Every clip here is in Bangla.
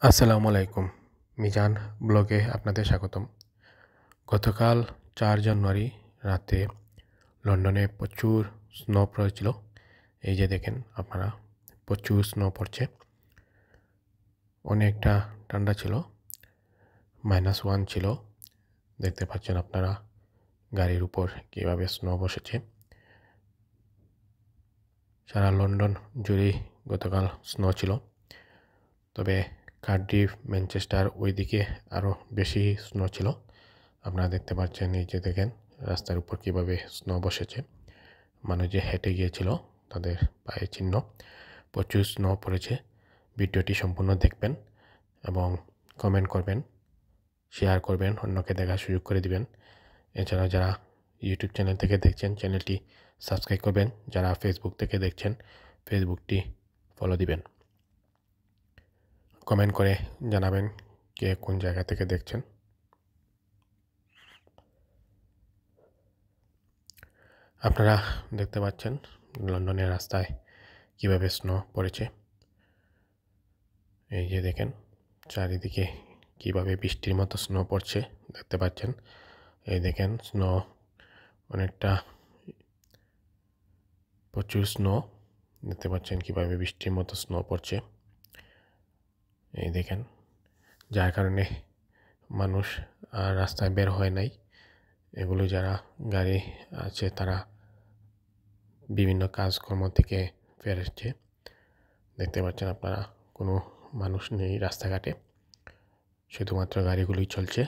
আসসালামু আলাইকুম। মিজান ব্লগে আপনাদের স্বাগতম। গতকাল ৪ জানুয়ারি রাতে লন্ডনে প্রচুর স্নো পড়েছিল। এই যে দেখেন আপনারা, প্রচুর স্নো পড়ছে। অনেকটা ঠান্ডা ছিল, -1 ছিল। দেখতে পাচ্ছেন আপনারা গাড়ির উপর কীভাবে স্নো বসেছে। সারা লন্ডন জুড়েই গতকাল স্নো ছিল, তবে কার্ডিফ, ম্যানচেস্টার ওইদিকে আরও বেশি স্নো ছিল। আপনারা দেখতে পাচ্ছেন, এই যে দেখেন রাস্তার উপর কীভাবে স্নো বসেছে। মানুষ যে হেঁটে গিয়েছিল তাদের পায়ের চিহ্ন। প্রচুর স্নো পড়েছে। ভিডিওটি সম্পূর্ণ দেখবেন এবং কমেন্ট করবেন, শেয়ার করবেন, অন্যকে দেখার সুযোগ করে দিবেন। এছাড়া যারা ইউটিউব চ্যানেল থেকে দেখছেন চ্যানেলটি সাবস্ক্রাইব করবেন। যারা ফেসবুক থেকে দেখছেন ফেসবুকটি ফলো দিবেন। কমেন্ট করে জানাবেন কে কোন জায়গা থেকে দেখছেন। আপনারা দেখতে পাচ্ছেন লন্ডনের রাস্তায় কীভাবে স্নো পড়েছে। এই যে দেখেন চারিদিকে কীভাবে বৃষ্টির মতো স্নো পড়ছে, দেখতে পাচ্ছেন। এই দেখেন স্নো অনেকটা, প্রচুর স্নো। দেখতে পাচ্ছেন কীভাবে বৃষ্টির মতো স্নো পড়ছে। এই দেখেন, যার কারণে মানুষ আর রাস্তায় বের হয় নাই। এগুলো যারা গাড়ি আছে তারা বিভিন্ন কাজকর্ম থেকে ফিরেছে। দেখতে পাচ্ছেন আপনারা, কোনো মানুষ নেই রাস্তাঘাটে, শুধুমাত্র গাড়িগুলোই চলছে।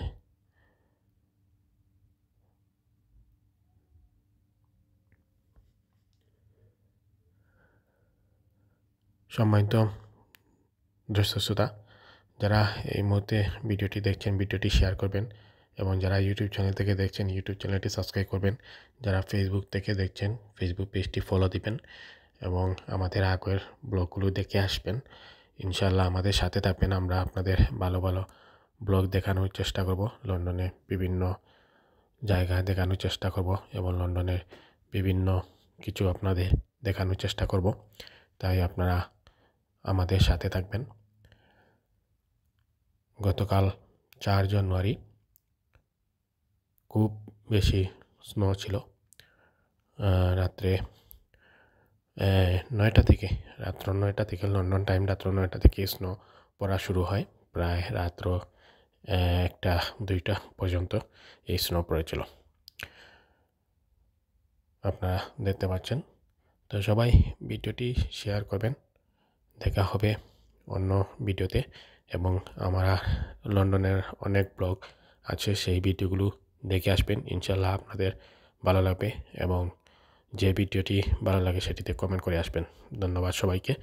সম্মানিত দর্শক শ্রোতা, যারা এই মুহূর্তে ভিডিওটি দেখছেন ভিডিওটি শেয়ার করবেন এবং যারা ইউটিউব চ্যানেল থেকে দেখছেন ইউটিউব চ্যানেলটি সাবস্ক্রাইব করবেন। যারা ফেসবুক থেকে দেখছেন ফেসবুক পেজটি ফলো দিবেন এবং আমাদের আগের ব্লগগুলো দেখে আসবেন। ইনশাআল্লাহ আমাদের সাথে থাকবেন। আমরা আপনাদের ভালো ভালো ব্লগ দেখানোর চেষ্টা করব, লন্ডনে বিভিন্ন জায়গা দেখানোর চেষ্টা করব এবং লন্ডনের বিভিন্ন কিছু আপনাদের দেখানোর চেষ্টা করব। তাই আপনারা আমাদের সাথে থাকবেন। গতকাল ৪ জানুয়ারি খুব বেশি স্নো ছিল। রাত্রে 9টা থেকে, রাত্র 9টা থেকে, লন্ডন টাইম রাত্র 9টা থেকে স্নো পড়া শুরু হয়। প্রায় রাত্র 1টা 2টা পর্যন্ত এই স্নো পড়েছিল, আপনারা দেখতে পাচ্ছেন। তো সবাই ভিডিওটি শেয়ার করবেন। দেখা হবে অন্য ভিডিওতে এবং আমরা লন্ডনের অনেক ব্লগ আছে, সেই ভিডিওগুলো দেখে আসবেন। ইনশাআল্লাহ আপনাদের ভালো লাগবে এবং যে ভিডিওটি ভালো লাগে সেটিতে কমেন্ট করে আসবেন। ধন্যবাদ সবাইকে।